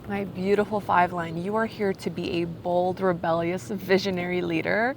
My beautiful five line, you are here to be a bold, rebellious, visionary leader.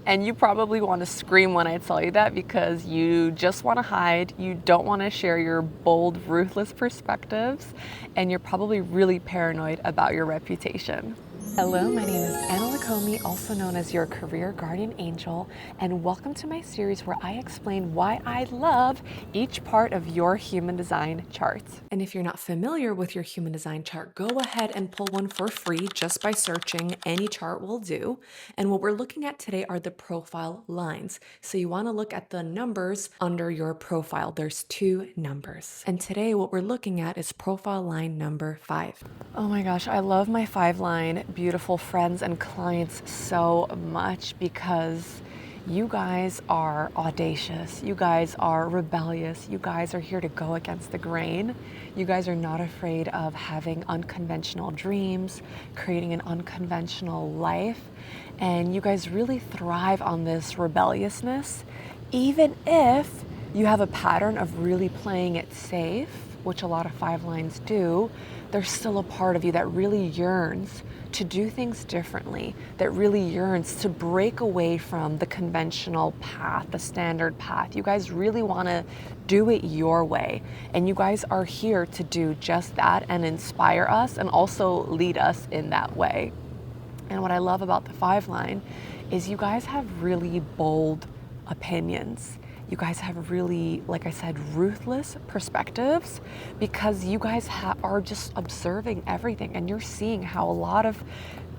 And you probably want to scream when I tell you that because you just want to hide. You don't want to share your bold, ruthless perspectives. And you're probably really paranoid about your reputation. Hello, my name is Anna Lacomi, also known as your career guardian angel, and welcome to my series where I explain why I love each part of your human design chart. And if you're not familiar with your human design chart, go ahead and pull one for free just by searching. Any chart will do. And what we're looking at today are the profile lines. So you want to look at the numbers under your profile. There's 2 numbers. And today what we're looking at is profile line number 5. Oh my gosh, I love my 5 line beautiful friends and clients so much because you guys are audacious. You guys are rebellious. You guys are here to go against the grain. You guys are not afraid of having unconventional dreams, creating an unconventional life. And you guys really thrive on this rebelliousness, even if you have a pattern of really playing it safe, which a lot of 5 lines do. There's still a part of you that really yearns to do things differently, that really yearns to break away from the conventional path, the standard path. You guys really want to do it your way. And you guys are here to do just that and inspire us and also lead us in that way. And what I love about the 5 line is you guys have really bold opinions. You guys have really, like I said, ruthless perspectives because you guys are just observing everything and you're seeing how a lot of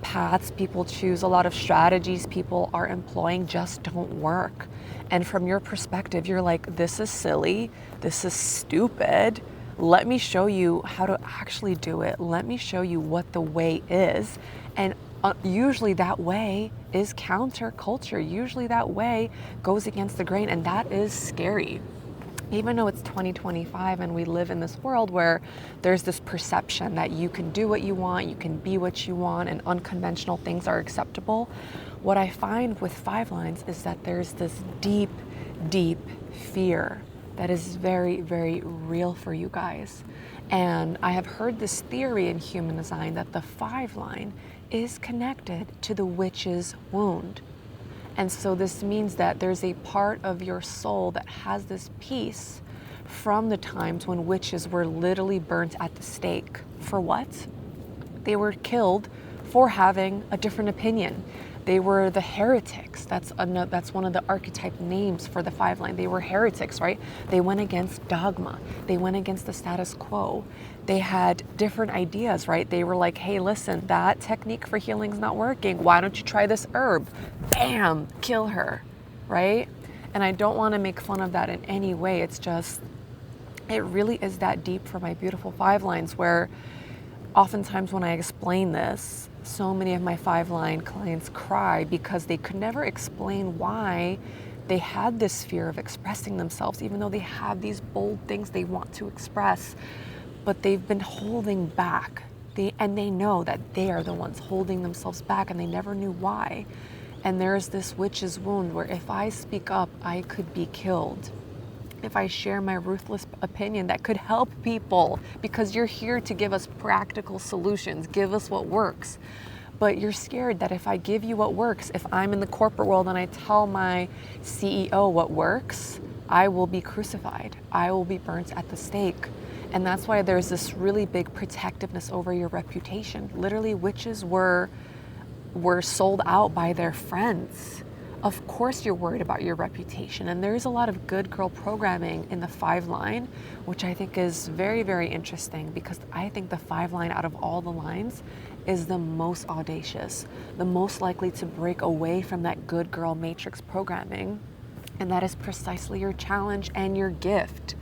paths people choose, a lot of strategies people are employing just don't work. And from your perspective, you're like, this is silly, this is stupid. Let me show you how to actually do it. Let me show you what the way is. And usually that way is counterculture. Usually that way goes against the grain, and that is scary. Even though it's 2025 and we live in this world where there's this perception that you can do what you want, you can be what you want, and unconventional things are acceptable, what I find with 5 lines is that there's this deep, deep fear that is very, very real for you guys. And I have heard this theory in human design that the 5 line is connected to the witch's wound. And so this means that there's a part of your soul that has this piece from the times when witches were literally burnt at the stake. For what? They were killed for having a different opinion. They were the heretics. That's one of the archetype names for the 5 line. They were heretics, right? They went against dogma. They went against the status quo. They had different ideas, right? They were like, hey, listen, that technique for healing is not working. Why don't you try this herb? Bam, kill her, right? And I don't want to make fun of that in any way. It's just, it really is that deep for my beautiful 5 lines where oftentimes when I explain this, so many of my 5 line clients cry because they could never explain why they had this fear of expressing themselves, even though they have these bold things they want to express, but they've been holding back. They know that they are the ones holding themselves back and they never knew why. And there's this witch's wound where if I speak up, I could be killed. If I share my ruthless opinion that could help people, because you're here to give us practical solutions, give us what works. But you're scared that if I give you what works, if I'm in the corporate world and I tell my CEO what works, I will be crucified. I will be burnt at the stake. And that's why there's this really big protectiveness over your reputation. Literally, witches were sold out by their friends. Of course you're worried about your reputation, and there's a lot of good girl programming in the 5 line, which I think is very, very interesting because I think the 5 line out of all the lines is the most audacious, the most likely to break away from that good girl matrix programming. And that is precisely your challenge and your gift,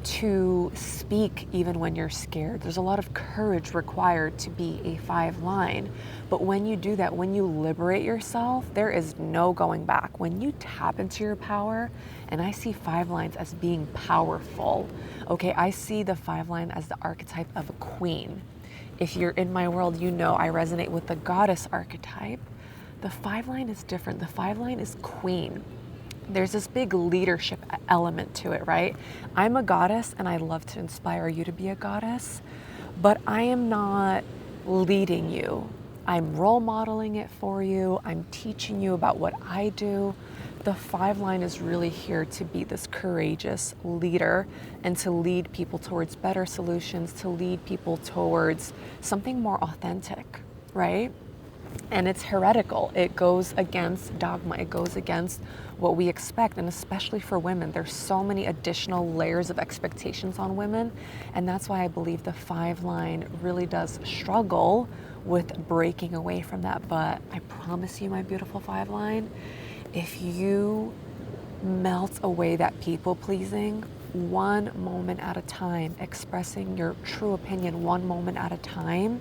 to speak even when you're scared. There's a lot of courage required to be a 5 line. But when you do that, when you liberate yourself, there is no going back. When you tap into your power, and I see 5 lines as being powerful. Okay, I see the 5 line as the archetype of a queen. If you're in my world, you know I resonate with the goddess archetype. The 5 line is different. The 5 line is queen. There's this big leadership element to it, right? I'm a goddess and I love to inspire you to be a goddess, but I am not leading you. I'm role modeling it for you. I'm teaching you about what I do. The 5 line is really here to be this courageous leader and to lead people towards better solutions, to lead people towards something more authentic, right? And it's heretical. It goes against dogma. It goes against what we expect. And especially for women, there's so many additional layers of expectations on women. And that's why I believe the 5 line really does struggle with breaking away from that. But I promise you, my beautiful 5 line, if you melt away that people pleasing one moment at a time, expressing your true opinion one moment at a time,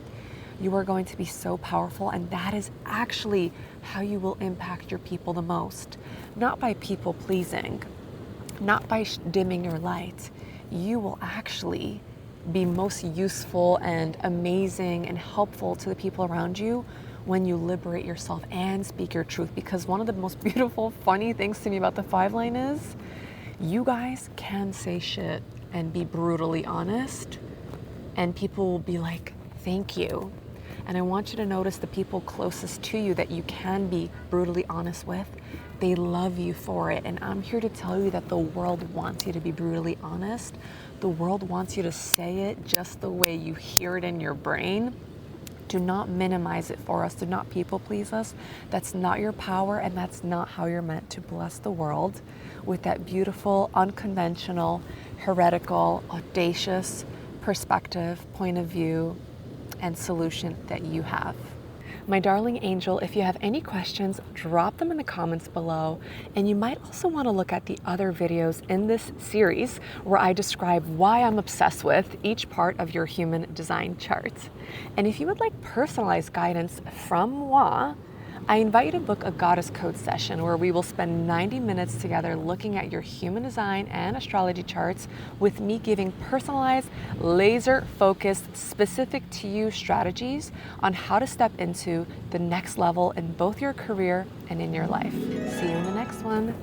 you are going to be so powerful, and that is actually how you will impact your people the most. Not by people pleasing, not by dimming your light. You will actually be most useful and amazing and helpful to the people around you when you liberate yourself and speak your truth. Because one of the most beautiful, funny things to me about the 5 line is you guys can say shit and be brutally honest, and people will be like, thank you. And I want you to notice the people closest to you that you can be brutally honest with, they love you for it. And I'm here to tell you that the world wants you to be brutally honest. The world wants you to say it just the way you hear it in your brain. Do not minimize it for us. Do not people please us. That's not your power, and that's not how you're meant to bless the world with that beautiful, unconventional, heretical, audacious perspective, point of view, and solution that you have. My darling angel, if you have any questions, drop them in the comments below. And you might also want to look at the other videos in this series where I describe why I'm obsessed with each part of your human design chart. And if you would like personalized guidance from moi, I invite you to book a Goddess Code session where we will spend 90 minutes together looking at your human design and astrology charts, with me giving personalized, laser-focused, specific to you strategies on how to step into the next level in both your career and in your life. See you in the next one.